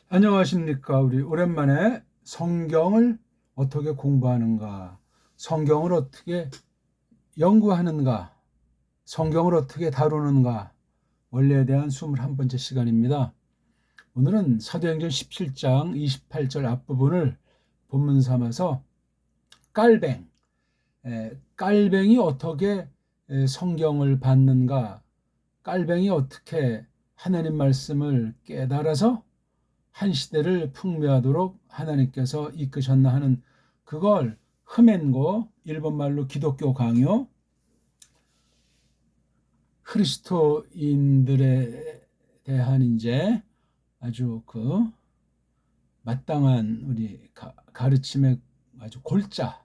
안녕하십니까. 우리 오랜만에 성경을 어떻게 공부하는가, 성경을 어떻게 연구하는가, 성경을 어떻게 다루는가, 원리에 대한 21번째 시간입니다. 오늘은 사도행전 17장 28절 앞부분을 본문 삼아서 깔뱅, 깔뱅이 어떻게 성경을 받는가, 깔뱅이 어떻게 하나님 말씀을 깨달아서 한 시대를 풍미하도록 하나님께서 이끄셨나 하는 그걸 흠엔고, 일본말로 기독교 강요, 그리스도인들에 대한 이제 아주 그 마땅한 우리 가르침의 아주 골자,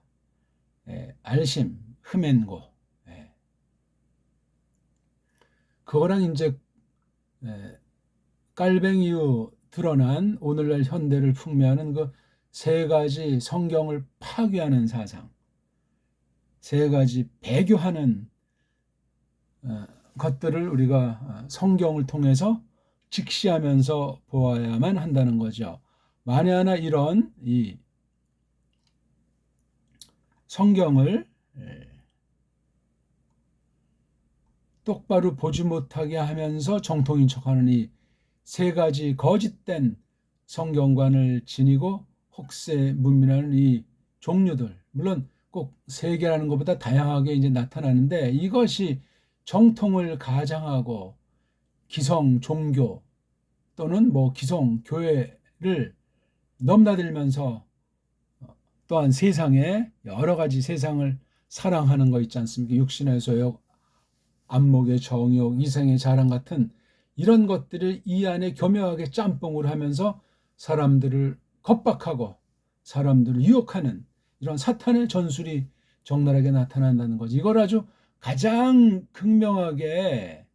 알심, 흠엔고, 그거랑 이제 깔뱅이유 드러난 오늘날 현대를 풍미하는 그 세 가지 성경을 파괴하는 사상, 세 가지 배교하는 것들을 우리가 성경을 통해서 직시하면서 보아야만 한다는 거죠. 만에 하나 이런 이 성경을 똑바로 보지 못하게 하면서 정통인 척하는 이 세 가지 거짓된 성경관을 지니고 혹세 문민하는 이 종류들, 물론 꼭 세 개라는 것보다 다양하게 이제 나타나는데, 이것이 정통을 가장하고 기성 종교 또는 뭐 기성 교회를 넘나들면서 또한 세상에 여러 가지 세상을 사랑하는 거 있지 않습니까? 육신의 소욕, 안목의 정욕, 이생의 자랑 같은 이런 것들을 이 안에 교묘하게 짬뽕을 하면서 사람들을 겁박하고 사람들을 유혹하는 이런 사탄의 전술이 적나라하게 나타난다는 거지. 이걸 아주 가장 극명하게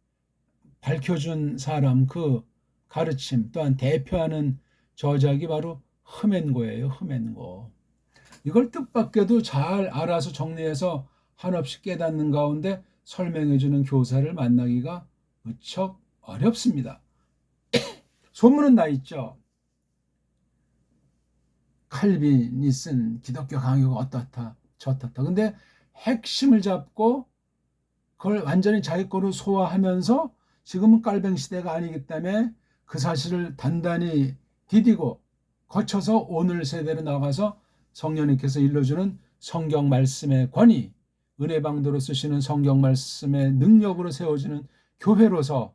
밝혀준 사람, 그 가르침 또한 대표하는 저작이 바로 흠엔고예요. 흠엔고. 이걸 뜻밖에도 잘 알아서 정리해서 한없이 깨닫는 가운데 설명해주는 교사를 만나기가 무척 어렵습니다. 소문은 나 있죠. 칼빈이 쓴 기독교 강요가 어떻다 저떻다. 근데 핵심을 잡고 그걸 완전히 자기 거로 소화하면서 지금은 깔뱅 시대가 아니기 때문에 그 사실을 단단히 디디고 거쳐서 오늘 세대로 나가서 성령님께서 일러주는 성경 말씀의 권위, 은혜방도로 쓰시는 성경 말씀의 능력으로 세워지는 교회로서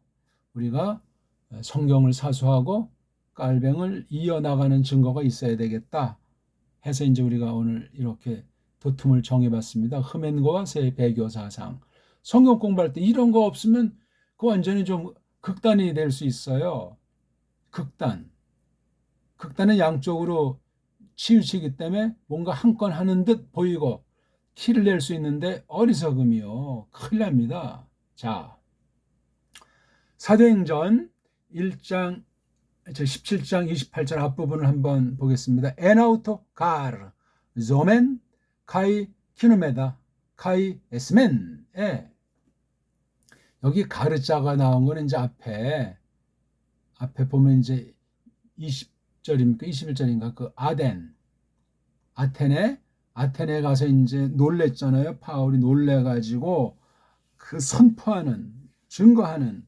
우리가 성경을 사수하고 깔뱅을 이어나가는 증거가 있어야 되겠다 해서 이제 우리가 오늘 이렇게 도tum을 정해봤습니다. 흠엔고와 새 배교 사상. 성경 공부할 때 이런 거 없으면 그 완전히 좀 극단이 될 수 있어요. 극단. 극단은 양쪽으로 치우치기 때문에 뭔가 한 건 하는 듯 보이고 티를 낼 수 있는데 어리석음이요. 큰일 납니다. 자, 사도행전 1장 17장 28절 앞부분을 한번 보겠습니다. 에나우토 가르 조멘 카이 키누메다 카이 에스멘. 여기 가르자가 나온 거는 이제 앞에 보면 이제 20절입니까? 21절인가? 그 아테네 가서 이제 놀랬잖아요. 파울이 놀래가지고 그 선포하는, 증거하는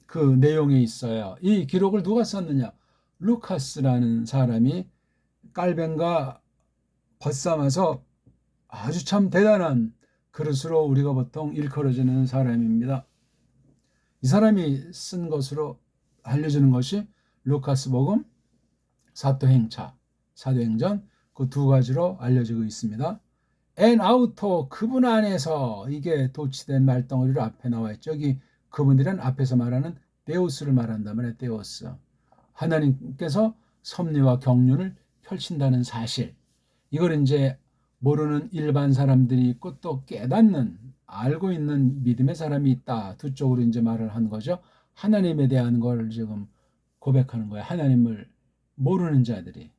그 내용에 있어요. 이 기록을 누가 썼느냐? 루카스라는 사람이 깔뱅과 벗삼아서 아주 참 대단한 그릇으로 우리가 보통 일컬어지는 사람입니다. 이 사람이 쓴 것으로 알려지는 것이 루카스 복음, 사도행전 그 두 가지로 알려지고 있습니다. 엔 아우토, 그분 안에서, 이게 도치된 말덩어리로 앞에 나와 있죠. 여기 그분들은 앞에서 말하는 데우스를 말한다면 데우스, 하나님께서 섭리와 경륜을 펼친다는 사실, 이걸 이제 모르는 일반 사람들이 있고 또 깨닫는, 알고 있는 믿음의 사람이 있다. 두 쪽으로 이제 말을 한 거죠. 하나님에 대한 걸 지금 고백하는 거예요. 하나님을 모르는 자들이,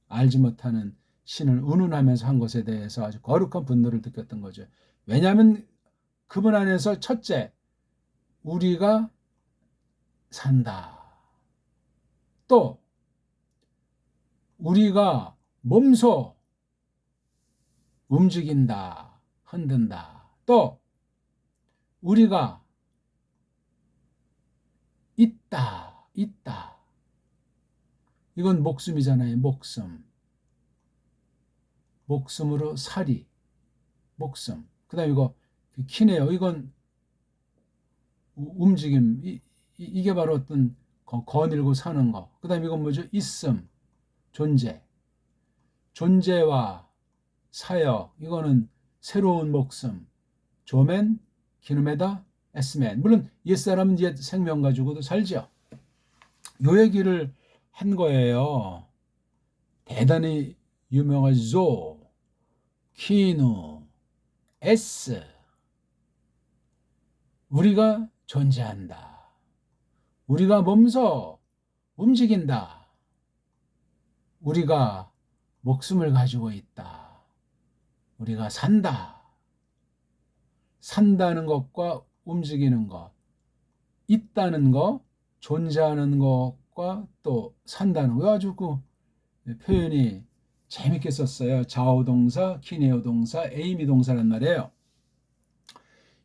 알지 못하는 신을 운운하면서 한 것에 대해서 아주 거룩한 분노를 느꼈던 거죠. 왜냐하면 그분 안에서 첫째, 우리가 산다. 또 우리가 몸소 움직인다, 흔든다. 또 우리가 있다, 있다. 이건 목숨이잖아요. 목숨. 목숨으로 살이, 목숨. 그 다음에 이거 키네요. 이건 움직임. 이게 바로 어떤 거닐고 사는 거. 그 다음에 이건 뭐죠? 있음, 존재. 존재와 사역. 이거는 새로운 목숨. 조맨, 기누메다, 에스맨. 물론 옛사람은 옛 생명 가지고도 살죠. 요 얘기를 한 거예요. 대단히 유명한 조, 키누, 에스. 우리가 존재한다. 우리가 몸소 움직인다. 우리가 목숨을 가지고 있다. 우리가 산다. 산다는 것과 움직이는 것, 있다는 것, 존재하는 것과 또 산다는 거. 아주 그 표현이 재밌게 썼어요. 좌우동사, 키네오동사, 에이미동사란 말이에요.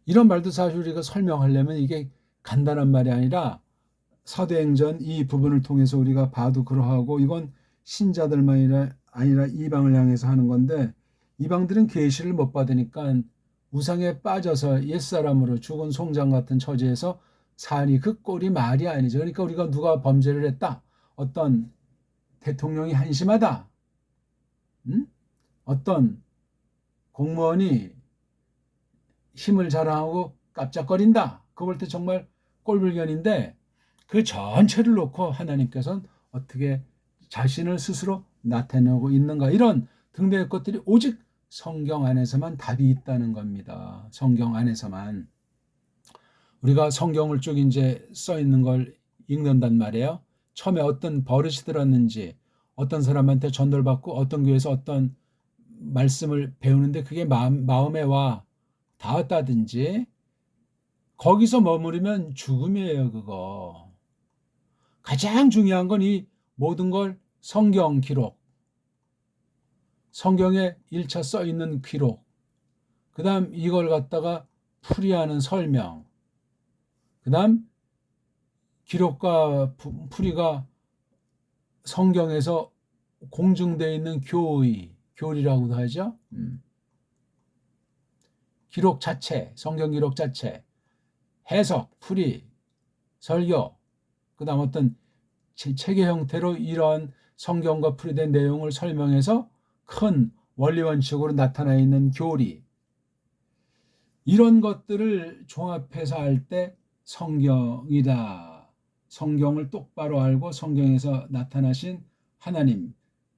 이런 말도 사실 우리가 설명하려면 이게 간단한 말이 아니라 사도행전 이 부분을 통해서 우리가 봐도 그러하고, 이건 신자들만 아니라 이방을 향해서 하는 건데, 이방들은 계시를 못 받으니까 우상에 빠져서 옛사람으로 죽은 송장 같은 처지에서 사니, 그 꼴이 말이 아니죠. 그러니까 우리가 누가 범죄를 했다, 어떤 대통령이 한심하다, 어떤 공무원이 힘을 자랑하고 깜짝거린다, 그거 볼 때 정말 꼴불견인데, 그 전체를 놓고 하나님께서는 어떻게 자신을 스스로 나타내고 있는가, 이런 등등의 것들이 오직 성경 안에서만 답이 있다는 겁니다. 성경 안에서만. 우리가 성경을 쭉 이제 써 있는 걸 읽는단 말이에요. 처음에 어떤 버릇이 들었는지, 어떤 사람한테 전달받고 어떤 교회에서 어떤 말씀을 배우는데 그게 마음에 와 닿았다든지, 거기서 머무르면 죽음이에요. 그거. 가장 중요한 건 이 모든 걸 성경 기록, 성경에 1차 써 있는 기록, 그 다음 이걸 갖다가 풀이하는 설명, 그 다음 기록과 풀이가 성경에서 공증되어 있는 교리라고도 하죠. 기록 자체, 성경 기록 자체, 해석, 풀이, 설교, 그 다음 어떤 책의 형태로 이런 성경과 풀이된 내용을 설명해서 큰 원리 원칙으로 나타나 있는 교리, 이런 것들을 종합해서 할 때 성경이다. 성경을 똑바로 알고 성경에서 나타나신 하나님,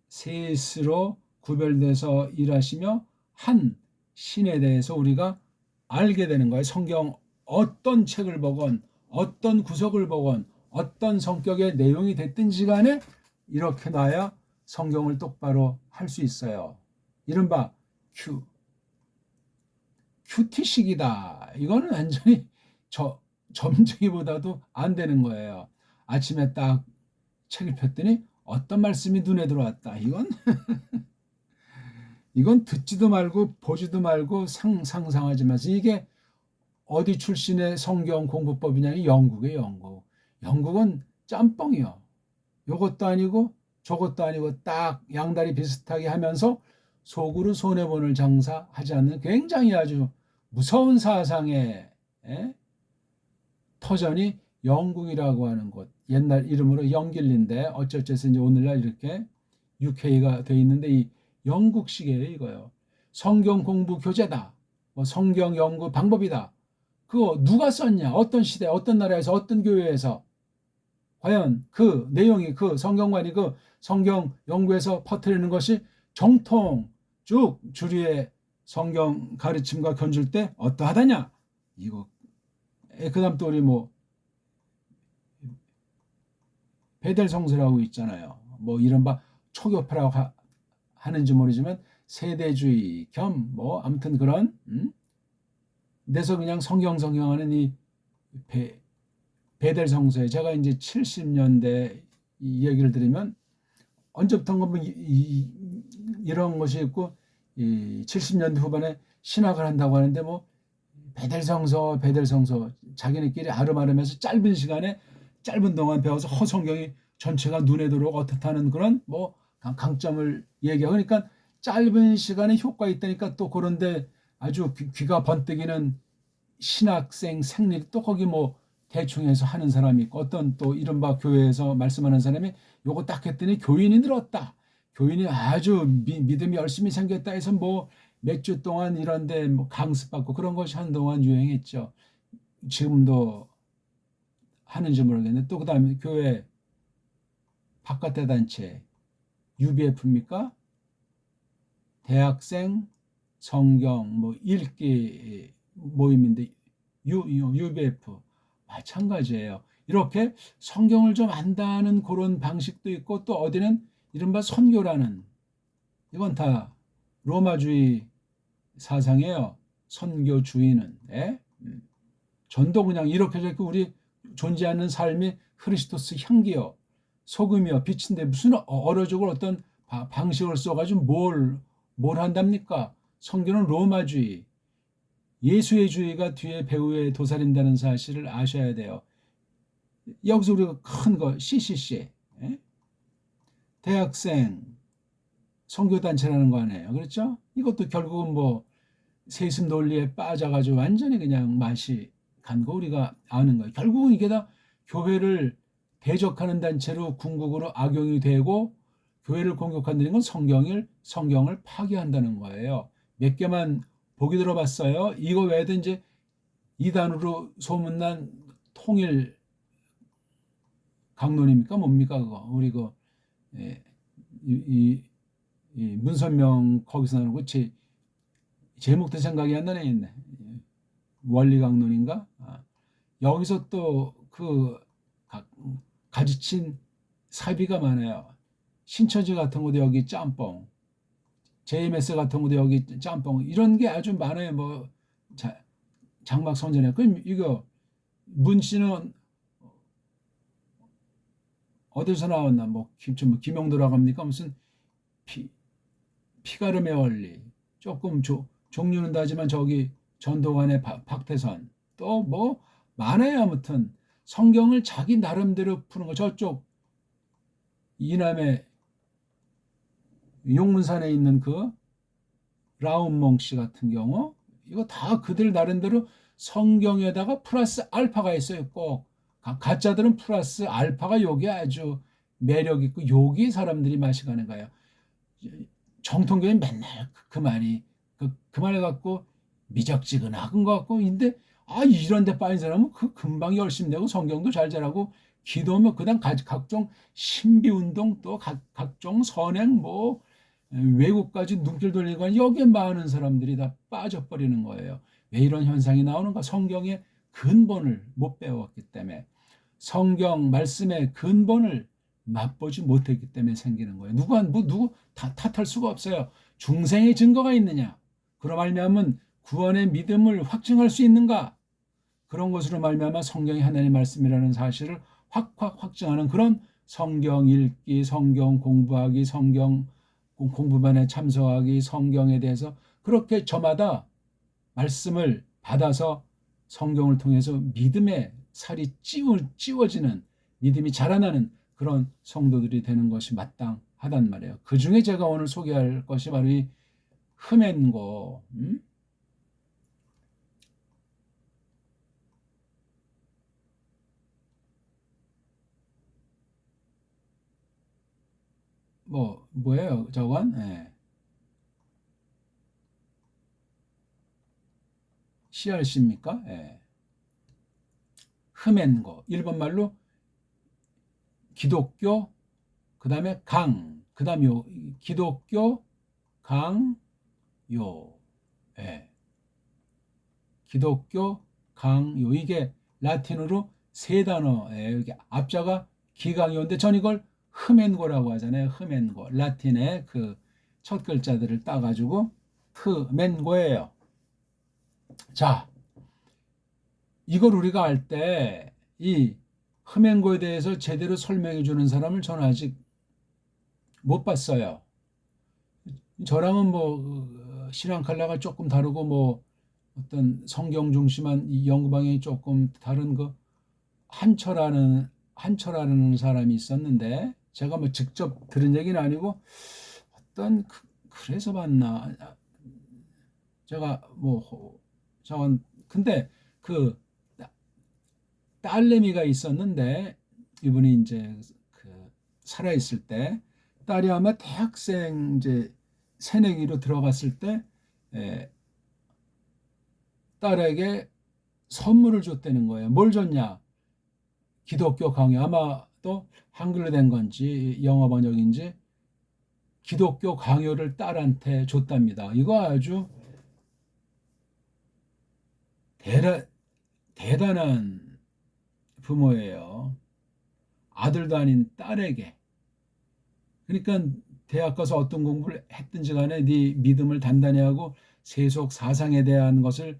셋으로 구별돼서 일하시며 한 신에 대해서 우리가 알게 되는 거예요. 성경 어떤 책을 보건, 어떤 구석을 보건, 어떤 성격의 내용이 됐든지 간에 이렇게 놔야 성경을 똑바로 할 수 있어요. 이른바 큐티식이다. 이거는 완전히 점쟁이보다도 안 되는 거예요. 아침에 딱 책을 폈더니 어떤 말씀이 눈에 들어왔다. 이건 듣지도 말고 보지도 말고 상상하지 마세요. 이게 어디 출신의 성경 공부법이냐? 영국이에요. 영국. 영국은 짬뽕이요. 요것도 아니고 저것도 아니고 딱 양다리 비슷하게 하면서 속으로 손해보는 장사하지 않는 굉장히 아주 무서운 사상의 터전이 영국이라고 하는 곳. 옛날 이름으로 영길리인데 어쩌저쩌서 이제 오늘날 이렇게 UK가 돼 있는데, 이 영국식이에요. 이거요. 성경 공부 교재다. 뭐 성경 연구 방법이다. 그거 누가 썼냐? 어떤 시대, 어떤 나라에서, 어떤 교회에서 과연 그 내용이, 그 성경관이 그 성경 연구에서 퍼뜨리는 것이 정통 쭉 주류의 성경 가르침과 견줄 때 어떠하다냐? 이거. 그 다음 또 우리 뭐 베델 성서라고 있잖아요. 뭐 이른바 초교파라고 하는지 모르지만 세대주의 겸 뭐 아무튼 그런 그래서 그냥 성경 하는 이 베델 성서에 제가 이제 70년대 이 얘기를 들으면 언제부턴가 뭐 이런 것이 있고, 70년대 후반에 신학을 한다고 하는데 뭐 베델성서 자기네끼리 아름아름해서 짧은 시간에 짧은 동안 배워서 성경이 전체가 눈에 들어오고 어떻다는 그런 뭐 강점을 얘기하고, 그러니까 짧은 시간에 효과 있다니까. 또 그런데 아주 귀가 번뜩이는 신학생 생리 또 거기 뭐 대충 해서 하는 사람이 있고, 어떤 또 이른바 교회에서 말씀하는 사람이 요거 딱 했더니 교인이 늘었다, 교인이 아주 믿음이 열심히 생겼다 해서 뭐 몇 주 동안 이런데 뭐 강습받고 그런 것이 한동안 유행했죠. 지금도 하는지 모르겠는데. 또 그다음에 교회 바깥의 단체 UBF입니까? 대학생 성경 뭐 읽기 모임인데 UBF 마찬가지예요. 이렇게 성경을 좀 안다는 그런 방식도 있고, 또 어디는 이른바 선교라는, 이건 다 로마주의 사상이에요. 선교주의는. 예? 전도 그냥 이렇게 저렇게 우리 존재하는 삶이 크리스토스 향기요 소금이요 빛인데 무슨 어려적으로 어떤 방식을 써가지고 뭘 한답니까? 성경은 로마주의, 예수의 주의가 뒤에 배후에 도사린다는 사실을 아셔야 돼요. 여기서 우리가 큰 거 CCC, 예? 대학생 선교단체라는 거 아니에요. 그렇죠? 이것도 결국은 뭐 세습 논리에 빠져가지고 완전히 그냥 맛이 간 거 우리가 아는 거예요. 결국은 이게 다 교회를 대적하는 단체로 궁극으로 악용이 되고, 교회를 공격한다는 건 성경을 파괴한다는 거예요. 몇 개만 보기 들어봤어요. 이거 외에도 이제 이단으로 소문난 통일 강론입니까? 뭡니까 그거? 우리 그 예, 이 문선명 거기서 나오는 거 제목도 생각이 안 나네. 있네. 원리 강론인가? 여기서 또 그 가지친 사비가 많아요. 신처지 같은 것도 여기 짬뽕, JMS 같은 것도 여기 짬뽕, 이런 게 아주 많아요. 뭐 장막 선전에. 그럼 이거 문 씨는 어디서 나왔나? 뭐 김용도라고 합니까? 무슨 피가름의 원리, 조금 종류는 다지만 저기 전도관의 박태선, 또 뭐 많아요. 아무튼 성경을 자기 나름대로 푸는 거. 저쪽 이남의 용문산에 있는 그 라운몽 씨 같은 경우, 이거 다 그들 나름대로 성경에다가 플러스 알파가 있어요. 꼭 가짜들은 플러스 알파가 요게 아주 매력 있고 요기 사람들이 마시가는 거예요. 정통교회는 맨날 그 말이 그 말 갖고 미적지근한 것 같고, 근데 이런 데 빠진 사람은 그 금방 열심히 내고 성경도 잘 잘하고 기도하면 그다음 각종 신비운동 또 각종 선행 뭐 외국까지 눈길 돌리고 여기에 많은 사람들이 다 빠져버리는 거예요. 왜 이런 현상이 나오는가? 성경의 근본을 못 배웠기 때문에, 성경 말씀의 근본을 맛보지 못했기 때문에 생기는 거예요. 누구 탓할 수가 없어요. 중생의 증거가 있느냐? 그로 말미암은 구원의 믿음을 확증할 수 있는가? 그런 것으로 말미암아 성경이 하나님의 말씀이라는 사실을 확확 확증하는 그런 성경 읽기, 성경 공부하기, 성경 공부반에 참석하기, 성경에 대해서 그렇게 저마다 말씀을 받아서 성경을 통해서 믿음의 살이 찌워지는, 믿음이 자라나는 그런 성도들이 되는 것이 마땅하단 말이에요. 그 중에 제가 오늘 소개할 것이 바로 이 흠엔고, 뭐예요 저건? 예. CRC입니까? 예. 흠엔고, 일본말로 기독교, 그 다음에 그 다음에 기독교 강요, 예. 기독교 강요, 이게 라틴어로 세 단어예요. 이게 앞자가 기강요인데 전 이걸 흠엔고라고 하잖아요. 흠엔고, 라틴의 그 첫 글자들을 따가지고 흠엔고예요. 자, 이걸 우리가 알 때 이 흠엔고에 대해서 제대로 설명해 주는 사람을 저는 아직 못 봤어요. 저랑은 뭐 신앙 컬러가 조금 다르고 뭐 어떤 성경 중심한 이 연구 방향이 조금 다른 그 한철라는 사람이 있었는데 제가 뭐 직접 들은 얘기는 아니고 어떤 그래서 봤나 제가 뭐 저건 근데 그 딸내미가 있었는데 이분이 이제 그 살아 있을 때 딸이 아마 대학생 이제 새내기로 들어갔을 때 에, 딸에게 선물을 줬다는 거예요. 뭘 줬냐? 기독교 강요. 아마 또 한글로 된 건지 영어 번역인지 기독교 강요를 딸한테 줬답니다. 이거 아주 대단, 대단한 부모예요. 아들도 아닌 딸에게. 그러니까 대학 가서 어떤 공부를 했든지 간에 네 믿음을 단단히 하고 세속 사상에 대한 것을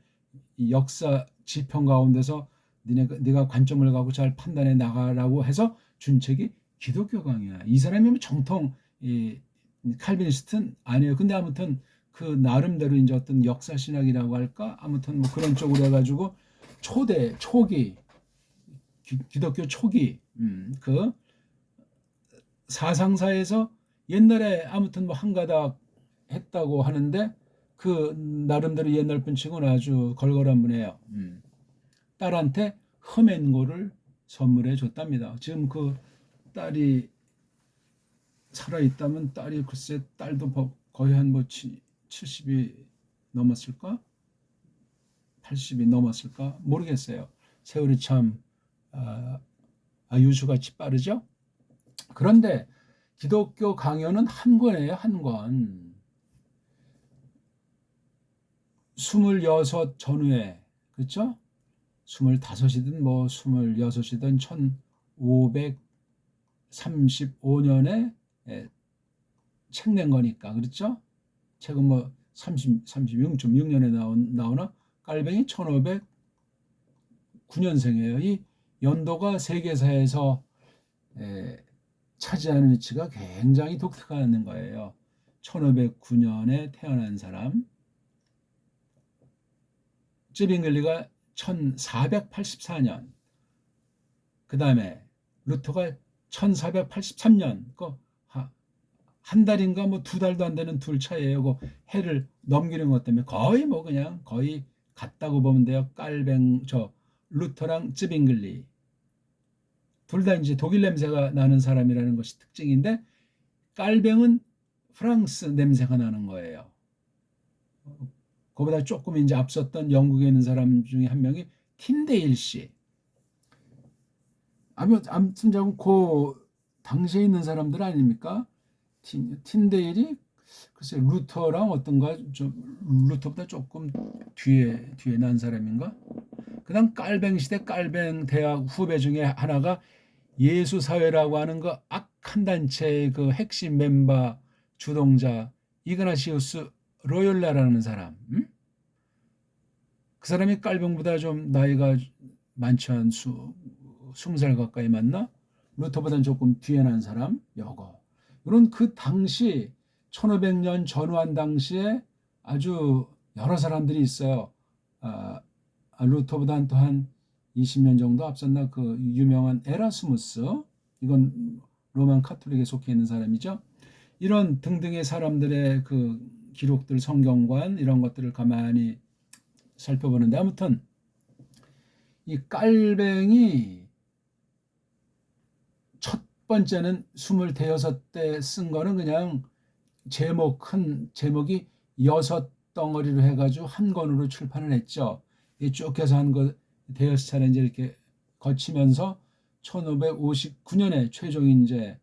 역사 지평 가운데서 네가 관점을 갖고 잘 판단해 나가라고 해서 준 책이 기독교 강의야. 이 사람이 뭐 정통 칼빈니스트는 아니에요. 근데 아무튼 그 나름대로 이제 어떤 역사 신학이라고 할까? 아무튼 뭐 그런 쪽으로 해가지고 초기 기독교 초기 그 사상사에서 옛날에 아무튼 뭐 한가닥 했다고 하는데 그 나름대로 옛날 분치고는 아주 걸걸한 분이에요. 딸한테 험앤고를 선물해 줬답니다. 지금 그 딸이 살아있다면 딸이 글쎄 딸도 거의 한 뭐 70이 넘었을까? 80이 넘었을까? 모르겠어요. 세월이 참 유수같이 빠르죠? 그런데 기독교 강요는 한 권이에요, 한 권. 26 전후에, 그렇죠? 25이든 뭐 26이든 1535년에 책 낸 거니까, 그렇죠? 책은 뭐 36.6년에 나오나? 깔뱅이 1509년생이에요. 이 연도가 세계사에서 차지하는 위치가 굉장히 독특한 거예요. 1509년에 태어난 사람, 쯔빙글리가 1484년, 그 다음에 루터가 1483년, 한 달인가 뭐 두 달도 안 되는 둘 차이에요. 그 해를 넘기는 것 때문에 거의 뭐 그냥 거의 같다고 보면 돼요. 루터랑 쯔빙글리. 둘 다 이제 독일 냄새가 나는 사람이라는 것이 특징인데 깔뱅은 프랑스 냄새가 나는 거예요. 그보다 조금 이제 앞섰던 영국에 있는 사람 중에 한 명이 틴데일 씨. 아무튼 그 당시에 있는 사람들 아닙니까? 틴데일이 글쎄 루터랑 어떤가 좀 루터보다 조금 뒤에 난 사람인가? 그다음 깔뱅 시대 깔뱅 대학 후배 중에 하나가 예수사회라고 하는 그 악한 단체의 그 핵심 멤버 주동자 이그나시우스 로욜라라는 사람. 그 사람이 깔병보다 좀 나이가 많지 않 20살 가까이 맞나? 루터보다는 조금 뒤에 난 사람 여거. 이런 그 당시 1500년 전후한 당시에 아주 여러 사람들이 있어요. 루터보다는 또 한 20년 정도 앞섰나 그 유명한 에라스무스, 이건 로만 카톨릭에 속해 있는 사람이죠. 이런 등등의 사람들의 그 기록들, 성경관 이런 것들을 가만히 살펴보는데 아무튼 이 깔뱅이 첫 번째는 25대 쓴 거는 그냥 큰 제목이 6덩어리로 해가지고 한 권으로 출판을 했죠. 쭉 해서 한 거 대여섯 차례 이제 이렇게 거치면서 1559년에 최종 이제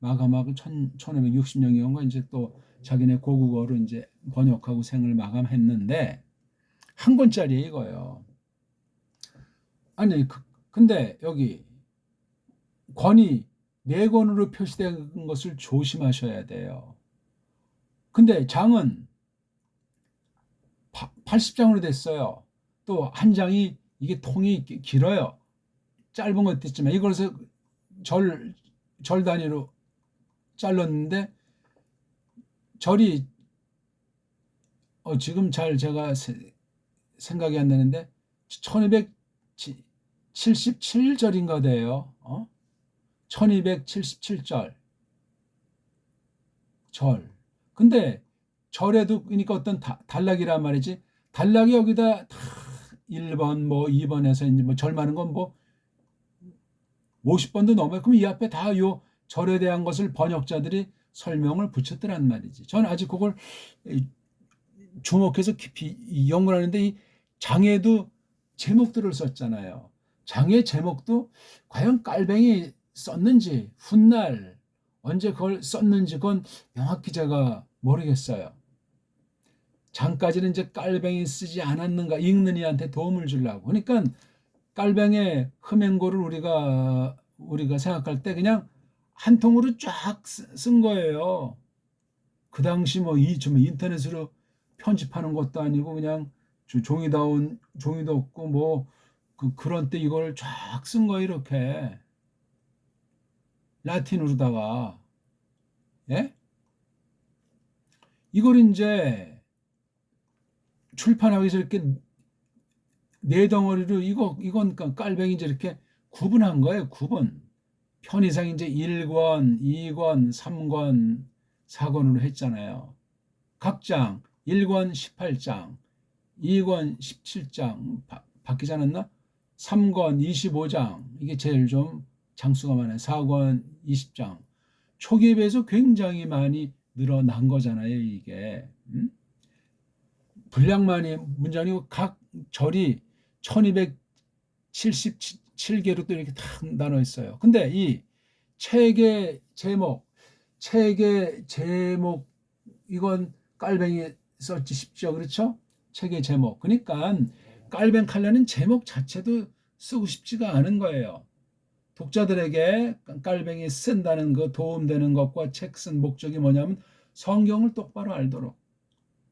마감하고 1560년이온가 이제 또 자기네 고국어로 이제 번역하고 생을 마감했는데 한 권짜리 이거예요. 아니 근데 여기 권이 4권으로 표시된 것을 조심하셔야 돼요. 근데 장은 80장으로 됐어요. 또 한 장이 이게 통이 길어요. 짧은 것도 있지만 이걸 절 단위로 잘랐는데 절이 지금 잘 제가 생각이 안 나는데 1277절인가 돼요. 1277절 절. 근데 절에도 그러니까 어떤 단락이란 말이지. 단락이 여기다 다 1번 뭐 2번에서 이제 뭐 절 많은 건 뭐 50번도 넘어요. 그럼 이 앞에 다 요 절에 대한 것을 번역자들이 설명을 붙였더란 말이지. 저는 아직 그걸 주목해서 깊이 연구를 하는데 이 장에도 제목들을 썼잖아요. 장의 제목도 과연 깔뱅이 썼는지 훗날 언제 그걸 썼는지 그건 명확히 제가 모르겠어요. 장까지는 이제 깔뱅이 쓰지 않았는가 읽는 이한테 도움을 주려고. 그러니까 깔뱅의 흠행고를 우리가 생각할 때 그냥 한 통으로 쫙 쓴 거예요. 그 당시 뭐 인터넷으로 편집하는 것도 아니고 그냥 종이도 없고 뭐 그런 때 이걸 쫙 쓴 거예요. 이렇게 라틴으로다가. 예? 이걸 이제 출판하기 위해서 이렇게 네 덩어리로 이건 깔뱅이 이제 이렇게 구분한 거예요. 구분. 편의상 이제 1권, 2권, 3권, 4권으로 했잖아요. 각 장 1권 18장, 2권 17장 바뀌지 않았나? 3권 25장. 이게 제일 좀 장수가 많아요. 4권 20장. 초기에 비해서 굉장히 많이 늘어난 거잖아요, 이게. 분량만이 문장이고 각 절이 1277개로 또 이렇게 탁 나눠 있어요. 근데 이 책의 제목 이건 깔뱅이 썼지 싶죠. 그렇죠? 책의 제목. 그러니까 깔뱅 칼라는 제목 자체도 쓰고 싶지가 않은 거예요. 독자들에게 깔뱅이 쓴다는 그 도움되는 것과 책 쓴 목적이 뭐냐면 성경을 똑바로 알도록,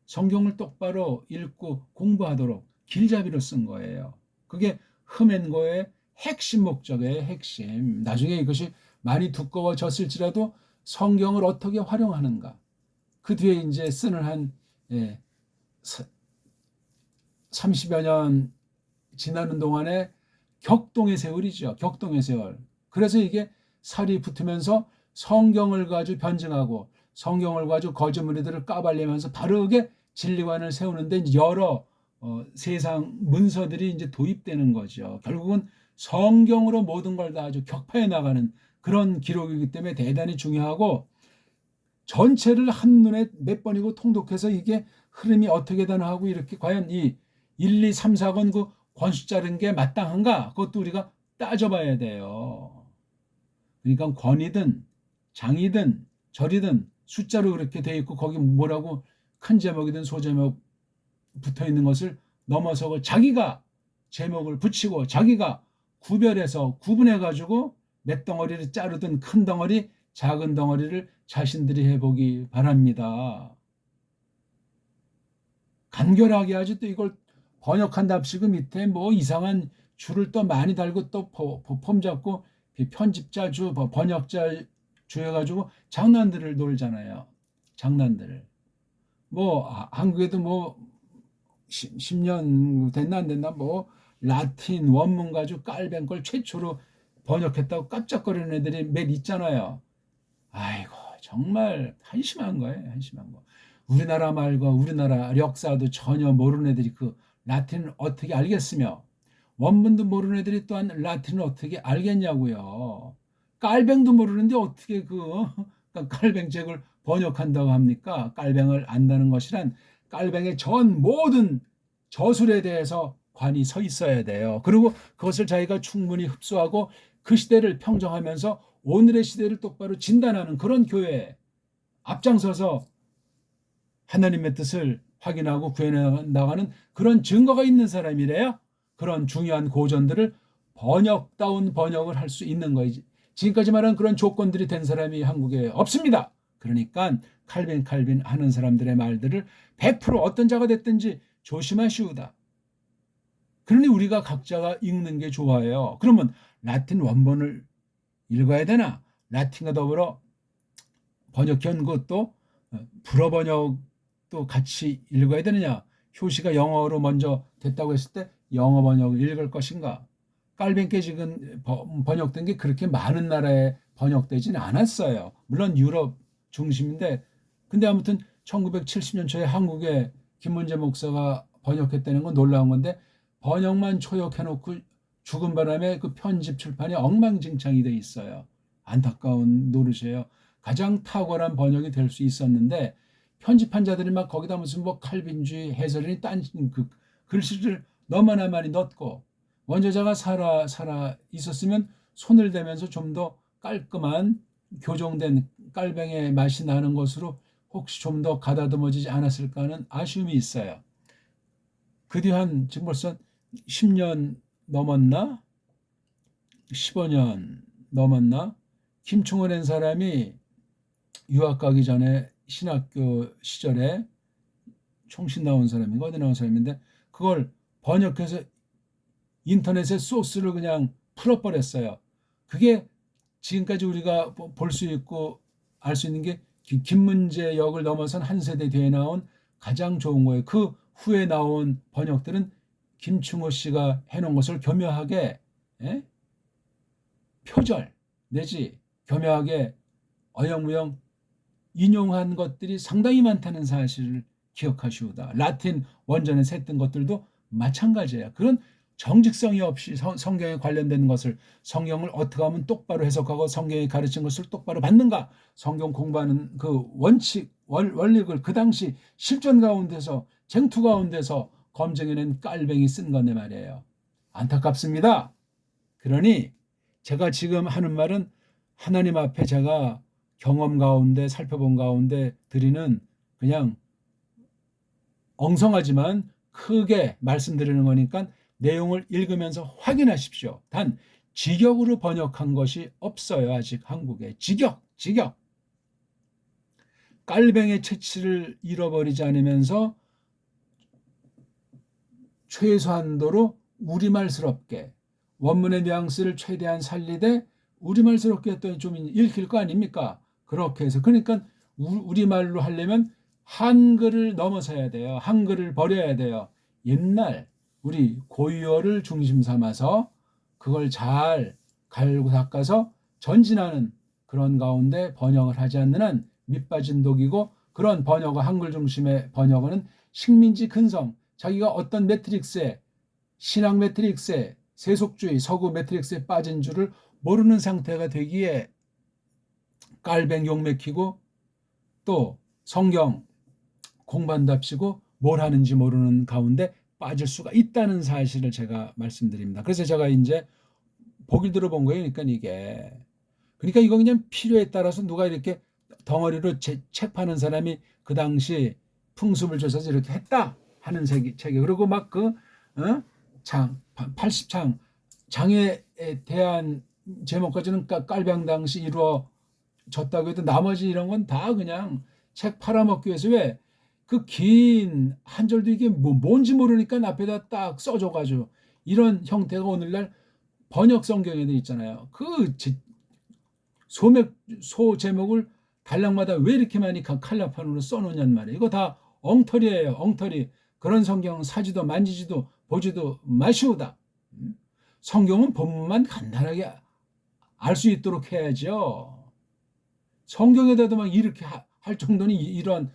성경을 똑바로 읽고 공부하도록 길잡이로 쓴 거예요. 그게 흠앤고의 핵심 목적이에요. 핵심. 나중에 이것이 많이 두꺼워졌을지라도 성경을 어떻게 활용하는가. 그 뒤에 이제 쓰는 한 30여 년 지나는 동안에 격동의 세월이죠. 격동의 세월. 그래서 이게 살이 붙으면서 성경을 가지고 변증하고 성경을 가지고 거짓무리들을 까발리면서 바르게 진리관을 세우는데 여러 세상 문서들이 이제 도입되는 거죠. 결국은 성경으로 모든 걸 다 아주 격파해 나가는 그런 기록이기 때문에 대단히 중요하고 전체를 한눈에 몇 번이고 통독해서 이게 흐름이 어떻게 되나 하고 이렇게 과연 이 1, 2, 3, 4권 그 권수 자른 게 마땅한가? 그것도 우리가 따져봐야 돼요. 그러니까 권이든 장이든 절이든 숫자로 그렇게 돼 있고 거기 뭐라고 큰 제목이든 소제목 붙어 있는 것을 넘어서고 자기가 제목을 붙이고 자기가 구별해서 구분해 가지고 몇 덩어리를 자르든 큰 덩어리 작은 덩어리를 자신들이 해보기 바랍니다. 간결하게 하지 또 이걸 번역한답시고 밑에 뭐 이상한 줄을 또 많이 달고 또 폼 잡고 편집자 주 번역자 주 해가지고 장난들을 놀잖아요. 장난들을. 뭐 한국에도 뭐 10년 됐나 안 됐나 뭐 라틴 원문 가지고 깔뱅 걸 최초로 번역했다고 깜짝거리는 애들이 몇 있잖아요. 아이고 정말 한심한 거예요. 한심한 거. 우리나라 말과 우리나라 역사도 전혀 모르는 애들이 그 라틴을 어떻게 알겠으며 원문도 모르는 애들이 또한 라틴을 어떻게 알겠냐고요. 깔뱅도 모르는데 어떻게 깔뱅 책을 번역한다고 합니까? 깔뱅을 안다는 것이란 깔뱅의 전 모든 저술에 대해서 관이 서 있어야 돼요. 그리고 그것을 자기가 충분히 흡수하고 그 시대를 평정하면서 오늘의 시대를 똑바로 진단하는 그런 교회에 앞장서서 하나님의 뜻을 확인하고 구해내 나가는 그런 증거가 있는 사람이래요. 그런 중요한 고전들을 번역다운 번역을 할 수 있는 거지. 지금까지 말한 그런 조건들이 된 사람이 한국에 없습니다. 그러니까 칼빈 하는 사람들의 말들을 100% 어떤 자가 됐든지 조심하시오다. 그러니 우리가 각자가 읽는 게 좋아요. 그러면 라틴 원본을 읽어야 되나? 라틴과 더불어 번역한 것도 불어 번역도 같이 읽어야 되느냐? 효시가 영어로 먼저 됐다고 했을 때 영어 번역을 읽을 것인가? 깔뱅께 지금 번역된 게 그렇게 많은 나라에 번역되지는 않았어요. 물론 유럽 중심인데, 근데 아무튼 1970년 초에 한국에 김문재 목사가 번역했다는 건 놀라운 건데, 번역만 초역해놓고 죽은 바람에 그 편집 출판이 엉망진창이 돼 있어요. 안타까운 노릇이에요. 가장 탁월한 번역이 될 수 있었는데 편집한 자들이 막 거기다 무슨 뭐 칼빈주의 해설이 딴 그 글씨를 너무나 많이 넣고, 원저자가 살아 있었으면 손을 대면서 좀 더 깔끔한 교정된 깔뱅의 맛이 나는 것으로 혹시 좀 더 가다듬어지지 않았을까 하는 아쉬움이 있어요. 그 뒤 한 지금 벌써 10년 넘었나? 15년 넘었나? 김충원이라는 사람이 유학 가기 전에 신학교 시절에 총신 나온 사람인가 어디 나온 사람인데 그걸 번역해서 인터넷에 소스를 그냥 풀어버렸어요. 그게 지금까지 우리가 볼 수 있고 알 수 있는 게 김문재 역을 넘어선 한 세대 뒤에 나온 가장 좋은 거예요. 그 후에 나온 번역들은 김충호 씨가 해놓은 것을 교묘하게 표절 내지 교묘하게 어영부영 인용한 것들이 상당히 많다는 사실을 기억하시오다. 라틴 원전에서 했던 것들도 마찬가지예요. 그런 정직성이 없이 성경에 관련된 것을, 성경을 어떻게 하면 똑바로 해석하고 성경이 가르친 것을 똑바로 받는가, 성경 공부하는 그 원칙, 원칙을 그 당시 실전 가운데서 쟁투 가운데서 검증해낸 깔뱅이 쓴 건데 말이에요. 안타깝습니다. 그러니 제가 지금 하는 말은 하나님 앞에 제가 경험 가운데 살펴본 가운데 드리는 그냥 엉성하지만 크게 말씀드리는 거니까 내용을 읽으면서 확인하십시오. 단 직역으로 번역한 것이 없어요. 아직 한국에. 직역. 깔뱅의 채취를 잃어버리지 않으면서 최소한도로 우리말스럽게 원문의 뉘앙스를 최대한 살리되 우리말스럽게 또 좀 읽힐 거 아닙니까? 그렇게 해서 그러니까 우리말로 하려면 한글을 넘어서야 돼요. 한글을 버려야 돼요. 옛날 우리 고유어를 중심 삼아서 그걸 잘 갈고 닦아서 전진하는 그런 가운데 번역을 하지 않는 한 밑빠진 독이고, 그런 번역어 한글 중심의 번역어는 식민지 근성, 자기가 어떤 매트릭스에 신앙 매트릭스에 세속주의 서구 매트릭스에 빠진 줄을 모르는 상태가 되기에 깔뱅 욕맥히고 또 성경 공부한답시고 뭘 하는지 모르는 가운데 빠질 수가 있다는 사실을 제가 말씀드립니다. 그래서 제가 이제 보기를 들어본 거예요. 그러니까 이거 그냥 필요에 따라서 누가 이렇게 덩어리로 책 파는 사람이 그 당시 풍습을 조사해서 이렇게 했다 하는 책이 그리고 막 그 80창 장애에 대한 제목까지는 깔병 당시 이루어졌다고 해도 나머지 이런 건 다 그냥 책 팔아먹기 위해서, 왜 그 긴 한 절도 이게 뭔지 모르니까 앞에다 딱 써줘가지고 이런 형태가 오늘날 번역 성경에도 있잖아요. 그 소 제목을 단락마다 왜 이렇게 많이 칼라판으로 써놓냔 말이에요. 이거 다 엉터리예요. 엉터리. 그런 성경 사지도 만지지도 보지도 마시오다. 성경은 본문만 간단하게 알 수 있도록 해야죠. 성경에다도 막 이렇게 할 정도는 이런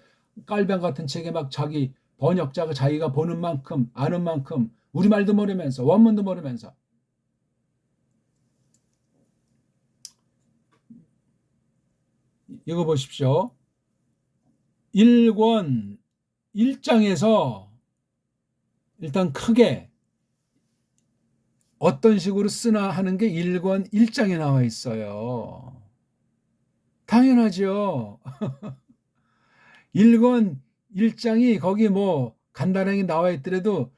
깔병 같은 책에 막 자기 번역자가 자기가 보는 만큼 아는 만큼 우리말도 모르면서 원문도 모르면서. 이거 보십시오. 1권 1장에서 일단 크게 어떤 식으로 쓰나 하는 게 1권 1장에 나와 있어요. 당연하죠. 1권 1장이 거기 뭐 간단하게 나와 있더라도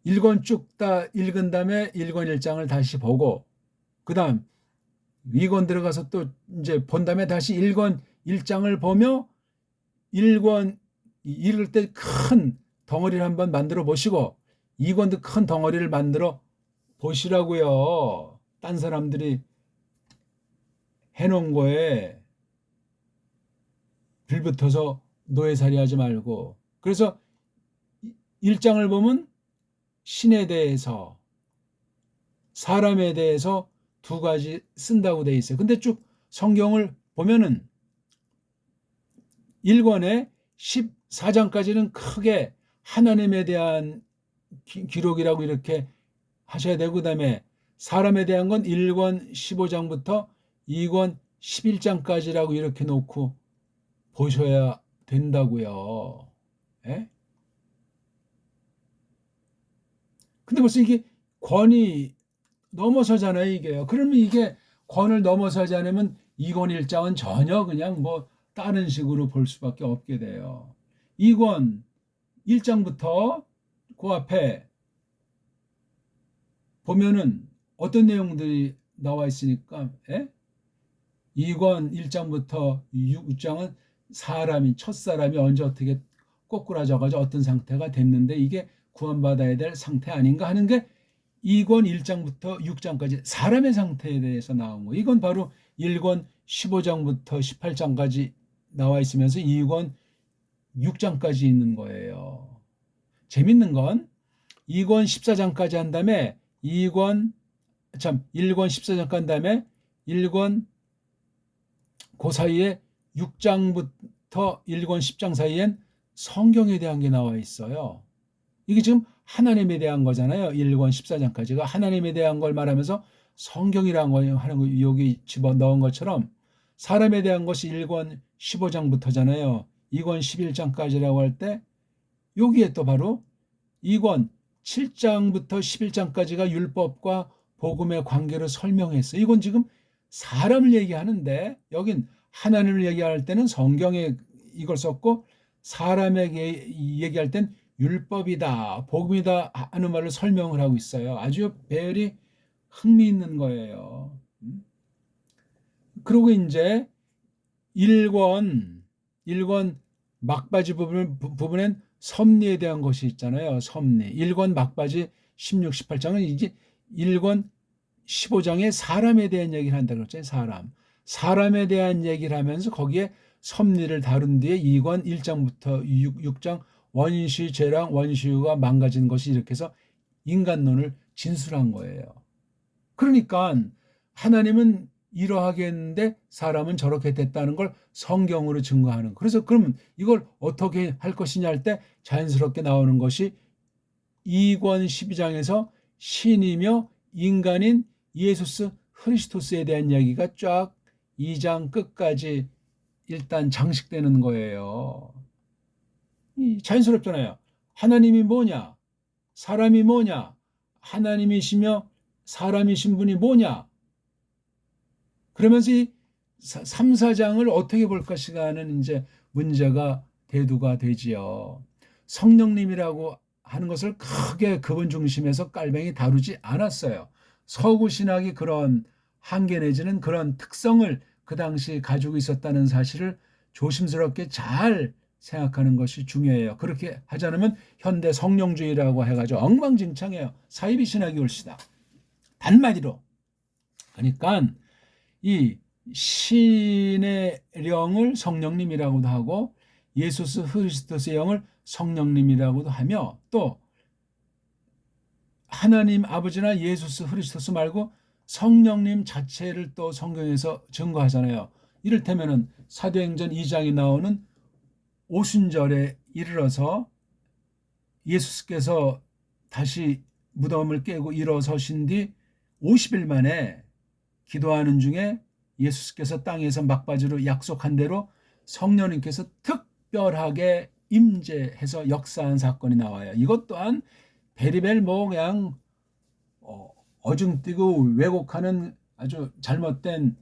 1권 쭉 다 읽은 다음에 1권 1장을 다시 보고 그 다음 2권 들어가서 또 이제 본 다음에 다시 1권 1장을 보며 1권 읽을 때 큰 덩어리를 한번 만들어 보시고 2권도 큰 덩어리를 만들어 보시라고요. 딴 사람들이 해놓은 거에 빌붙어서 노예살이 하지 말고. 그래서 1장을 보면 신에 대해서 사람에 대해서 두 가지 쓴다고 돼 있어요. 근데 쭉 성경을 보면은 1권에 14장까지는 크게 하나님에 대한 기록이라고 이렇게 하셔야 되고, 그 다음에 사람에 대한 건 1권 15장부터 2권 11장까지라고 이렇게 놓고 보셔야 된다고요. 예? 근데 벌써 이게 권이 넘어서잖아요, 이게요. 그러면 이게 권을 넘어서지 않으면 2권 1장은 전혀 그냥 뭐 다른 식으로 볼 수밖에 없게 돼요. 2권 1장부터 그 앞에 보면은 어떤 내용들이 나와 있으니까, 예? 2권 1장부터 6장은 첫사람이 언제 어떻게 꼬꾸라져가지고 어떤 상태가 됐는데 이게 구원받아야 될 상태 아닌가 하는 게 2권 1장부터 6장까지 사람의 상태에 대해서 나온 거예요. 이건 바로 1권 15장부터 18장까지 나와 있으면서 2권 6장까지 있는 거예요. 재밌는 건 2권 14장까지 한 다음에 1권 14장까지 한 다음에 1권 그 사이에 6장부터 1권 10장 사이엔 성경에 대한 게 나와 있어요. 이게 지금 하나님에 대한 거잖아요. 1권 14장까지가 하나님에 대한 걸 말하면서 성경이라는 거 하는 거 여기 집어넣은 것처럼 사람에 대한 것이 1권 15장부터잖아요. 2권 11장까지라고 할 때 여기에 또 바로 2권 7장부터 11장까지가 율법과 복음의 관계를 설명했어요. 이건 지금 사람을 얘기하는데 여긴 하나님을 얘기할 때는 성경에 이걸 썼고 사람에게 얘기할 땐 율법이다, 복음이다 하는 말을 설명을 하고 있어요. 아주 배열이 흥미있는 거예요. 그리고 이제 1권 막바지 부분엔 섭리에 대한 것이 있잖아요. 섭리. 1권 막바지 16, 18장은 이제 1권 15장에 사람에 대한 얘기를 한다고 그랬잖아요. 사람에 대한 얘기를 하면서 거기에 섭리를 다룬 뒤에 2권 1장부터 6장 원시 죄랑 원시유가 망가진 것이 이렇게 해서 인간론을 진술한 거예요. 그러니까 하나님은 이러하게 했는데 사람은 저렇게 됐다는 걸 성경으로 증거하는. 그래서 그러면 이걸 어떻게 할 것이냐 할 때 자연스럽게 나오는 것이 2권 12장에서 신이며 인간인 예수스 크리스토스에 대한 이야기가 쫙 2장 끝까지 일단 장식되는 거예요. 자연스럽잖아요. 하나님이 뭐냐? 사람이 뭐냐? 하나님이시며 사람이신 분이 뭐냐? 그러면서 이 3, 4장을 어떻게 볼 것인가 하는 이제 문제가 대두가 되지요. 성령님이라고 하는 것을 크게 그분 중심에서 깔뱅이 다루지 않았어요. 서구 신학이 그런 한계 내지는 그런 특성을 그 당시 가지고 있었다는 사실을 조심스럽게 잘 생각하는 것이 중요해요. 그렇게 하지 않으면 현대 성령주의라고 해가지고 엉망진창해요. 사이비 신학이 올시다. 한마디로. 그러니까 이 신의 영을 성령님이라고도 하고 예수스 그리스도스의 영을 성령님이라고도 하며 또 하나님 아버지나 예수스 그리스도스 말고 성령님 자체를 또 성경에서 증거하잖아요. 이를테면은 사도행전 2장에 나오는 오순절에 이르러서 예수께서 다시 무덤을 깨고 일어서신 뒤 50일 만에 기도하는 중에 예수께서 땅에서 막바지로 약속한 대로 성령님께서 특별하게 임재해서 역사한 사건이 나와요. 이것 또한 베리벨 뭐 그냥 어중뛰고 왜곡하는 아주 잘못된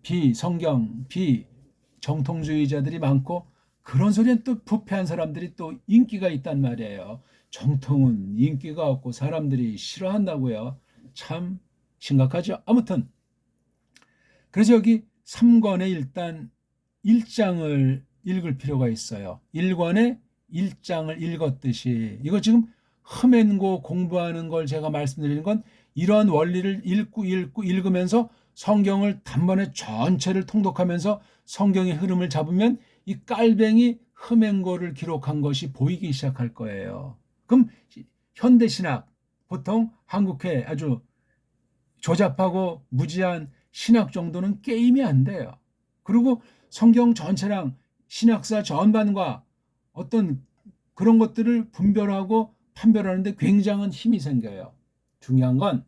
비성경, 비정통주의자들이 많고 그런 소리는 또 부패한 사람들이 또 인기가 있단 말이에요. 정통은 인기가 없고 사람들이 싫어한다고요. 참 심각하죠. 아무튼 그래서 여기 3권에 일단 1장을 읽을 필요가 있어요. 1권에 1장을 읽었듯이 이거 지금 흠앤고 공부하는 걸 제가 말씀드리는 건 이러한 원리를 읽으면서 성경을 단번에 전체를 통독하면서 성경의 흐름을 잡으면 이 깔뱅이 흠행고를 기록한 것이 보이기 시작할 거예요. 그럼 현대신학, 보통 한국회 아주 조잡하고 무지한 신학 정도는 게임이 안 돼요. 그리고 성경 전체랑 신학사 전반과 어떤 그런 것들을 분별하고 판별하는데 굉장한 힘이 생겨요. 중요한 건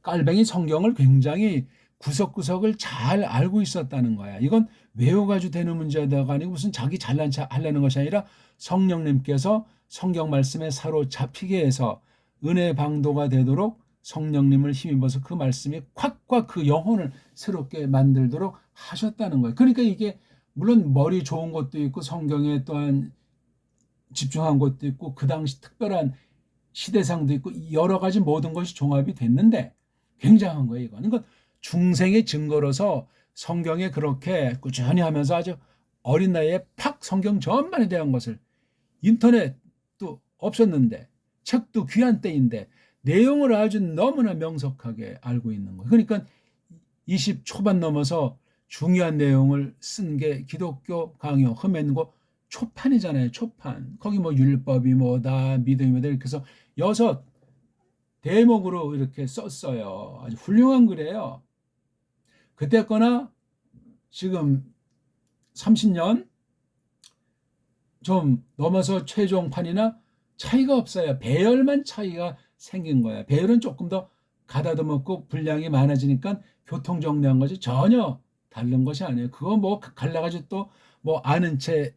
깔뱅이 성경을 굉장히 구석구석을 잘 알고 있었다는 거야. 이건 외워가지고 되는 문제가 아니고 무슨 자기 잘난 체 하려는 것이 아니라 성령님께서 성경 말씀에 사로잡히게 해서 은혜 방도가 되도록 성령님을 힘입어서 그 말씀이 콱콱 그 영혼을 새롭게 만들도록 하셨다는 거예요. 그러니까 이게 물론 머리 좋은 것도 있고 성경에 또한 집중한 것도 있고 그 당시 특별한 시대상도 있고 여러 가지 모든 것이 종합이 됐는데 굉장한 거예요. 이건. 그러니까 중생의 증거로서 성경에 그렇게 꾸준히 하면서 아주 어린 나이에 팍 성경 전반에 대한 것을 인터넷도 없었는데 책도 귀한 때인데 내용을 아주 너무나 명석하게 알고 있는 거예요. 그러니까 20 초반 넘어서 중요한 내용을 쓴 게 기독교 강요 흠행고 초판이잖아요. 초판. 거기 뭐 율법이 뭐다 믿음이 뭐다 이렇게 해서 6 대목으로 이렇게 썼어요. 아주 훌륭한 글이에요. 그때 거나 지금 30년 좀 넘어서 최종판이나 차이가 없어요. 배열만 차이가 생긴 거야. 배열은 조금 더 가다듬었고 분량이 많아지니까 교통 정리한 거지 전혀 다른 것이 아니에요. 그거 뭐 갈라가지고 또 뭐 아는 채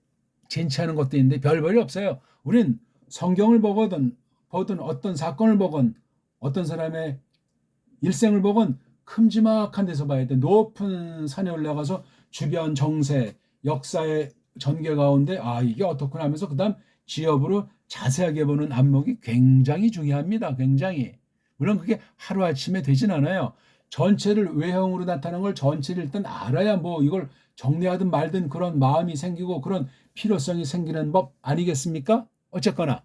젠치하는 것도 있는데 별볼이 없어요. 우린 성경을 보거든 어떤 사건을 보건 어떤 사람의 일생을 보건 큼지막한 데서 봐야 돼. 높은 산에 올라가서 주변 정세, 역사의 전개 가운데 이게 어떻구나 하면서 그다음 지엽으로 자세하게 보는 안목이 굉장히 중요합니다. 굉장히. 물론 그게 하루아침에 되진 않아요. 전체를 외형으로 나타나는 걸 전체를 일단 알아야 뭐 이걸 정리하든 말든 그런 마음이 생기고 그런 필요성이 생기는 법 아니겠습니까? 어쨌거나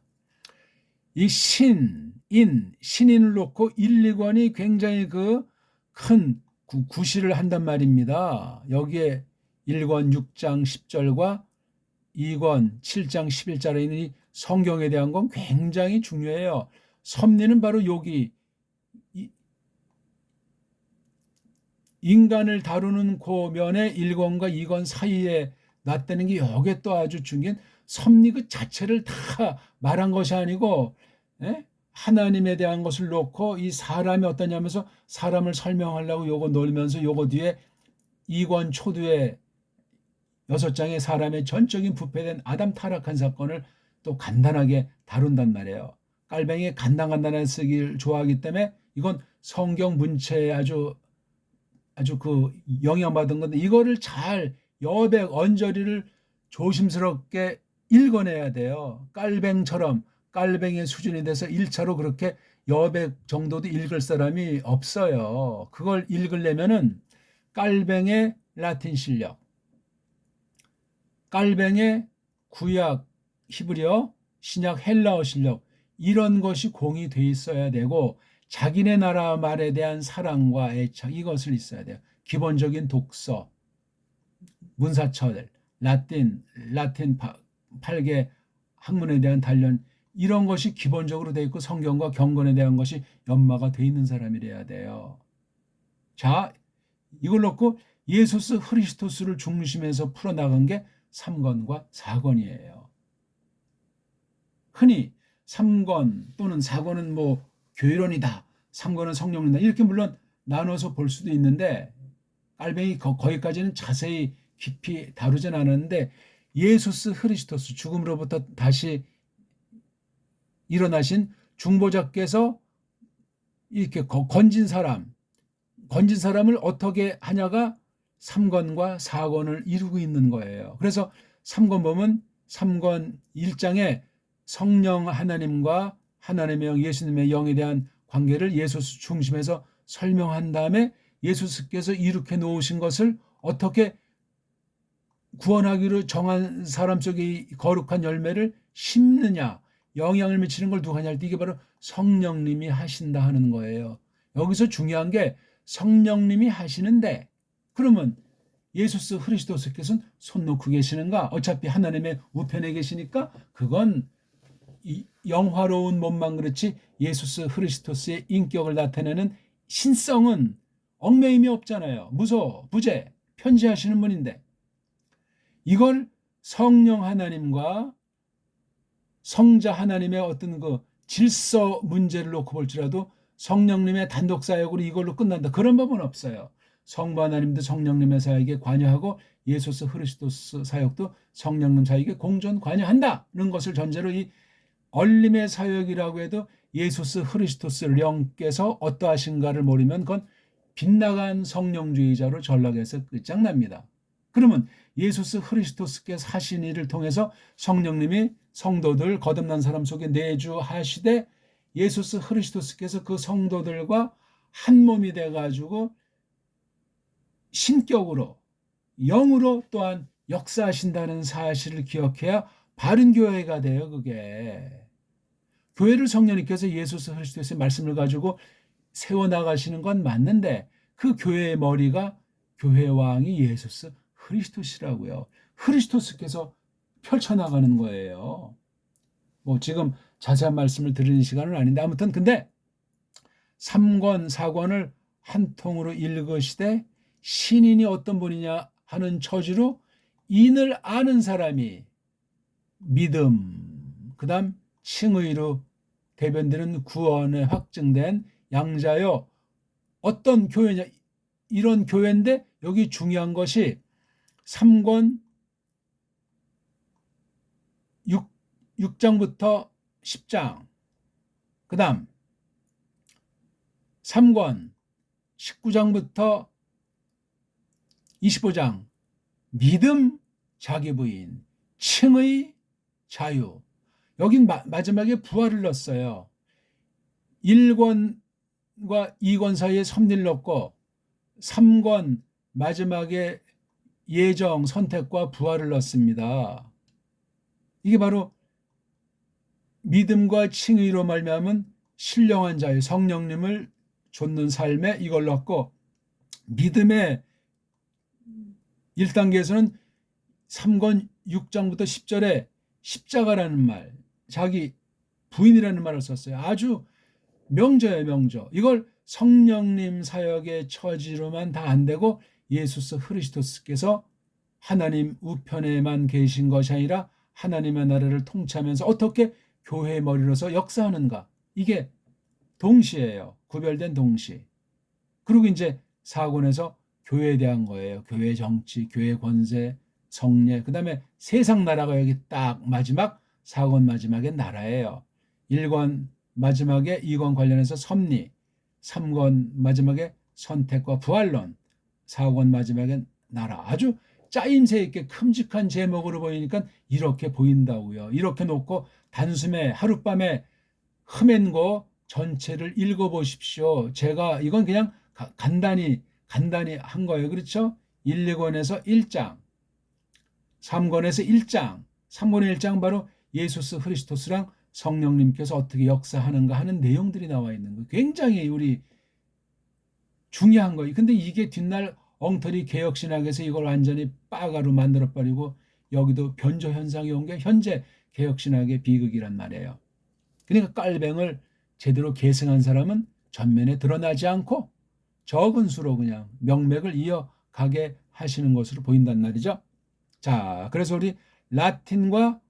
이 신인을 놓고 1, 2권이 굉장히 그 큰 구실을 한단 말입니다. 여기에 1권 6장 10절과 2권 7장 11절에 있는 이 성경에 대한 건 굉장히 중요해요. 섭리는 바로 여기 인간을 다루는 고면에 1권과 2권 사이에 놨다는 게 여기에 또 아주 중요한 섭리 그 자체를 다 말한 것이 아니고 하나님에 대한 것을 놓고 이 사람이 어떠냐면서 사람을 설명하려고 요거 놀면서 요거 뒤에 2권 초두에 6장의 사람의 전적인 부패된 아담 타락한 사건을 또 간단하게 다룬단 말이에요. 깔뱅이 간단하게 쓰기를 좋아하기 때문에 이건 성경 문체에 아주 그 영향받은 건데 이거를 잘 여백 언저리를 조심스럽게 읽어내야 돼요. 깔뱅처럼 깔뱅의 수준이 돼서 1차로 그렇게 여백 정도도 읽을 사람이 없어요. 그걸 읽으려면은 깔뱅의 라틴 실력, 깔뱅의 구약 히브리어, 신약 헬라어 실력 이런 것이 공이 돼 있어야 되고 자기네 나라 말에 대한 사랑과 애착 이것을 있어야 돼요. 기본적인 독서, 문사철, 라틴 8개 학문에 대한 단련 이런 것이 기본적으로 돼 있고 성경과 경건에 대한 것이 연마가 돼 있는 사람이래야 돼요. 자, 이걸 놓고 예수스 크리스토스를 중심에서 풀어나간 게 3권과 4권이에요. 흔히 3권 또는 4권은 뭐 교회론이다. 3권은 성령론이다. 이렇게 물론 나눠서 볼 수도 있는데 깔뱅이 거기까지는 자세히 깊이 다루진 않았는데 예수스 크리스토스 죽음으로부터 다시 일어나신 중보자께서 이렇게 건진 사람을 어떻게 하냐가 3권과 4권을 이루고 있는 거예요. 그래서 3권 보면 3권 1장에 성령 하나님과 하나님의 영, 예수님의 영에 대한 관계를 예수 중심에서 설명한 다음에 예수께서 이룩해 놓으신 것을 어떻게 구원하기로 정한 사람 속에 거룩한 열매를 심느냐, 영향을 미치는 걸 누가 하냐 할 때 이게 바로 성령님이 하신다 하는 거예요. 여기서 중요한 게 성령님이 하시는데 그러면 예수스 그리스도께서는 손 놓고 계시는가? 어차피 하나님의 우편에 계시니까 그건 영화로운 몸만 그렇지 예수스 그리스도의 인격을 나타내는 신성은 얽매임이 없잖아요. 무소, 부재, 편지하시는 분인데 이걸 성령 하나님과 성자 하나님의 어떤 그 질서 문제를 놓고 볼지라도 성령님의 단독 사역으로 이걸로 끝난다. 그런 법은 없어요. 성부 하나님도 성령님의 사역에 관여하고 예수스 그리스도스 사역도 성령님 사역에 공존 관여한다는 것을 전제로 이 얼림의 사역이라고 해도 예수스 그리스도스 영께서 어떠하신가를 모르면 그건 빗나간 성령주의자로 전락해서 끝장납니다. 그러면 예수스 그리스도스께서 하신 일을 통해서 성령님이 성도들 거듭난 사람 속에 내주하시되 예수스 그리스도스께서 그 성도들과 한 몸이 돼가지고 신격으로 영으로 또한 역사하신다는 사실을 기억해야 바른 교회가 돼요. 그게 교회를 성령님께서 예수스 그리스도의 말씀을 가지고 세워나가시는 건 맞는데 그 교회의 머리가 교회 왕이 예수스 그리스도시라고요. 그리스도스께서 펼쳐나가는 거예요. 뭐 지금 자세한 말씀을 드리는 시간은 아닌데 아무튼 근데 3권 4권을 한 통으로 읽으시되 신인이 어떤 분이냐 하는 처지로 인을 아는 사람이 믿음 그 다음 칭의로 대변되는 구원에 확증된 양자요. 어떤 교회냐 이런 교회인데 여기 중요한 것이 3권 6장부터 10장 그 다음 3권 19장부터 25장 믿음 자기 부인 칭의 자유 여긴 마지막에 부활을 넣었어요. 1권과 2권 사이에 섭리를 넣고 3권 마지막에 예정 선택과 부활을 넣습니다. 이게 바로 믿음과 칭의로 말미암은 신령한 자유 성령님을 좇는 삶에 이걸 넣고 믿음의 1단계에서는 3권 6장부터 10절에 십자가라는 말 자기 부인이라는 말을 썼어요. 아주 명저예요. 명저. 이걸 성령님 사역의 처지로만 다 안 되고 예수스 그리스도스께서 하나님 우편에만 계신 것이 아니라 하나님의 나라를 통치하면서 어떻게 교회의 머리로서 역사하는가. 이게 동시예요. 구별된 동시. 그리고 이제 4권에서 교회에 대한 거예요. 교회 정치, 교회 권세, 성례. 그 다음에 세상 나라가 여기 딱 마지막 4권 마지막에 나라예요. 1권 마지막에 2권 관련해서 섭리, 3권 마지막에 선택과 부활론, 4권 마지막에 나라. 아주 짜임새 있게 큼직한 제목으로 보이니까 이렇게 보인다고요. 이렇게 놓고 단숨에 하룻밤에 흠엔 거 전체를 읽어보십시오. 제가 이건 그냥 간단히 한 거예요. 그렇죠? 1, 2권에서 1장, 3권에서 1장, 3권의 1장 바로 예수스 그리스도스랑 성령님께서 어떻게 역사하는가 하는 내용들이 나와 있는 거예요. 굉장히 우리 중요한 거예요. 근데 이게 뒷날 엉터리 개혁신학에서 이걸 완전히 빠가로 만들어버리고 여기도 변조 현상이 온 게 현재 개혁신학의 비극이란 말이에요. 그러니까 깔뱅을 제대로 계승한 사람은 전면에 드러나지 않고 적은 수로 그냥 명맥을 이어가게 하시는 것으로 보인단 말이죠. 자, 그래서 우리 라틴과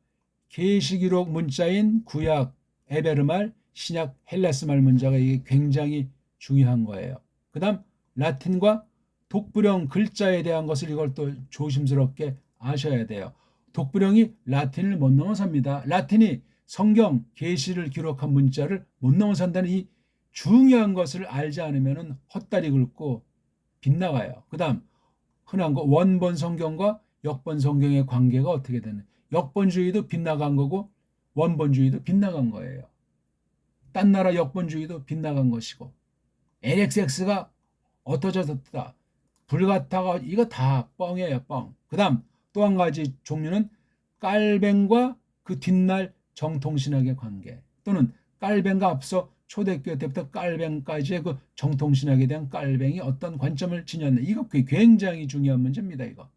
계시기록 문자인 구약 에베르말, 신약 헬라스말 문자가 이게 굉장히 중요한 거예요. 그 다음 라틴과 독불형 글자에 대한 것을 이걸 또 조심스럽게 아셔야 돼요. 독불형이 라틴을 못 넘어섭니다. 라틴이 성경 계시를 기록한 문자를 못 넘어선다는 이 중요한 것을 알지 않으면 헛다리 긁고 빗나가요. 그 다음 흔한 거 원본 성경과 역본 성경의 관계가 어떻게 되는 역본주의도 빗나간 거고 원본주의도 빗나간 거예요. 딴 나라 역본주의도 빗나간 것이고 LXX가 어떠저다 불같아가 이거 다 뻥이에요. 뻥. 그 다음 또 한 가지 종류는 깔뱅과 그 뒷날 정통신학의 관계 또는 깔뱅과 앞서 초대교회 때부터 깔뱅까지의 그 정통신학에 대한 깔뱅이 어떤 관점을 지녔나, 이거 굉장히 중요한 문제입니다. 이거.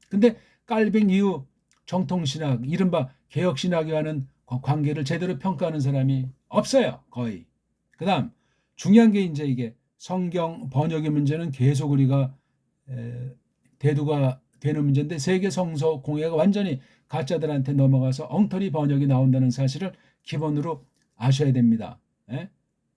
근데 깔뱅 이후 정통신학, 이른바 개혁신학과는 관계를 제대로 평가하는 사람이 없어요. 거의. 그 다음 중요한 게 이제 이게 성경 번역의 문제는 계속 우리가 대두가 되는 문제인데, 세계 성서 공회가 완전히 가짜들한테 넘어가서 엉터리 번역이 나온다는 사실을 기본으로 아셔야 됩니다.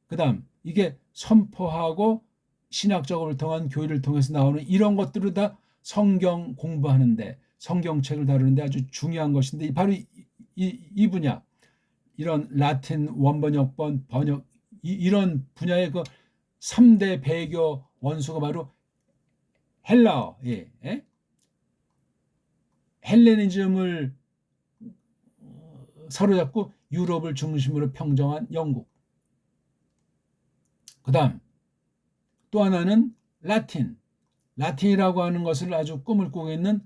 그 다음 이게 선포하고 신학 작업을 통한 교회를 통해서 나오는 이런 것들을 다 성경 공부하는데, 성경책을 다루는데 아주 중요한 것인데, 바로 이 분야, 이런 라틴 원번역본 번역, 이런 분야의 그 3대 배교 원수가 바로 헬라어, 헬레니즘을 사로잡고 유럽을 중심으로 평정한 영국. 그 다음 또 하나는 라틴이라고 하는 것을 아주 꿈을 꾸고 있는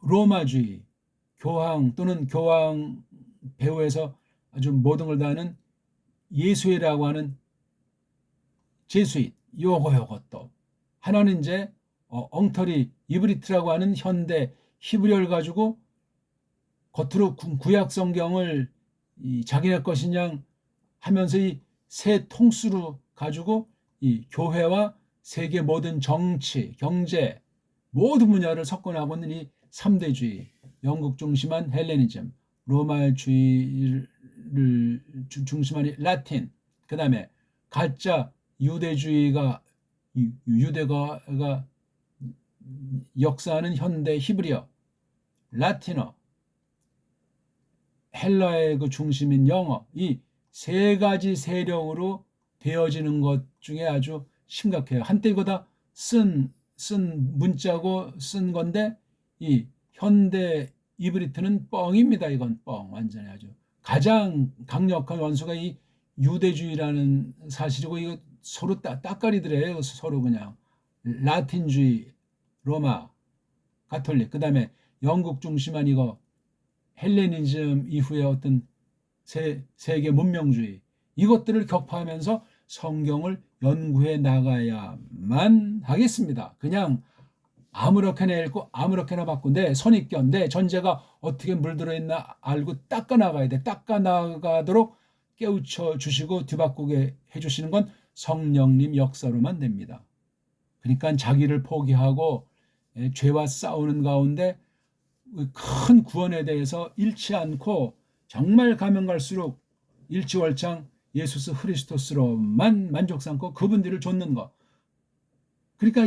로마주의, 교황 또는 교황 배후에서 아주 모든 걸 다 하는 예수회라고 하는 제수잇, 요것도 하나는 이제 엉터리 이브리트라고 하는 현대 히브리어를 가지고 겉으로 구약 성경을 자기네 것이냐 하면서 이 새 통수로 가지고 이 교회와 세계 모든 정치, 경제 모든 분야를 석권하고 있는 이 3대주의, 영국 중심한 헬레니즘, 로마주의를 중심한 라틴, 그 다음에 가짜 유대주의가 유대가 역사하는 현대 히브리어, 라틴어, 헬라의 그 중심인 영어, 이 세 가지 세력으로 되어지는 것 중에 아주 심각해요. 한때 이거 다 쓴 문자고 쓴 건데, 이 현대 이브리트는 뻥입니다. 이건 뻥, 완전히 아주 가장 강력한 원수가 이 유대주의라는 사실이고, 이거 서로 따까리들이에요. 서로 그냥 라틴주의, 로마 가톨릭, 그 다음에 영국 중심한 이거 헬레니즘 이후의 어떤 세계 문명주의, 이것들을 격파하면서 성경을 연구해 나가야만 하겠습니다. 그냥 아무렇게나 읽고 아무렇게나 바꾼데, 선입견, 전제가 어떻게 물들어 있나 알고 닦아 나가야 돼. 닦아 나가도록 깨우쳐 주시고 뒤바꾸게 해주시는 건 성령님 역사로만 됩니다. 그러니까 자기를 포기하고 죄와 싸우는 가운데 큰 구원에 대해서 잃지 않고 정말 가면 갈수록 일치월장 예수스 크리스토스로만 만족 삼고 그분들을 좇는 것. 그러니까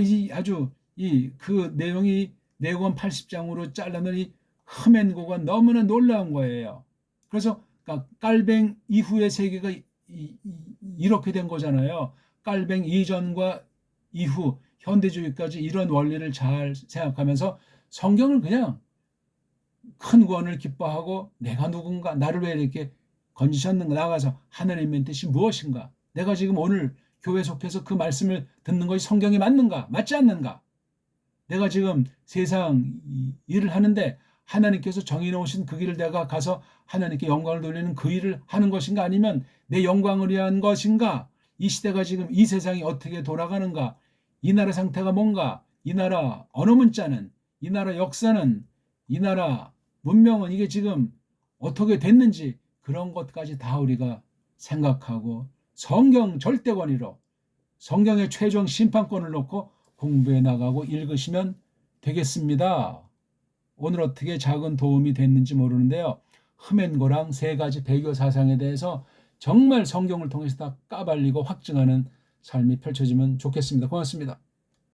그 내용이 내권 80장으로 잘라놓은 이 흠앤고가 너무나 놀라운 거예요. 그래서 깔뱅 이후의 세계가 이렇게 된 거잖아요. 깔뱅 이전과 이후 현대주의까지 이런 원리를 잘 생각하면서 성경을 그냥 큰 구원을 기뻐하고, 내가 누군가, 나를 왜 이렇게 건지셨는가, 나가서 하나님의 뜻이 무엇인가, 내가 지금 오늘 교회 속해서 그 말씀을 듣는 것이 성경이 맞는가, 맞지 않는가, 내가 지금 세상 일을 하는데 하나님께서 정해놓으신 그 길을 내가 가서 하나님께 영광을 돌리는 그 일을 하는 것인가, 아니면 내 영광을 위한 것인가, 이 시대가 지금 이 세상이 어떻게 돌아가는가, 이 나라 상태가 뭔가, 이 나라 언어 문자는, 이 나라 역사는, 이 나라 문명은 이게 지금 어떻게 됐는지, 그런 것까지 다 우리가 생각하고 성경 절대권위로 성경의 최종 심판권을 놓고 공부해 나가고 읽으시면 되겠습니다. 오늘 어떻게 작은 도움이 됐는지 모르는데요. 흠앤고랑 세 가지 배교 사상에 대해서 정말 성경을 통해서 다 까발리고 확증하는 삶이 펼쳐지면 좋겠습니다. 고맙습니다.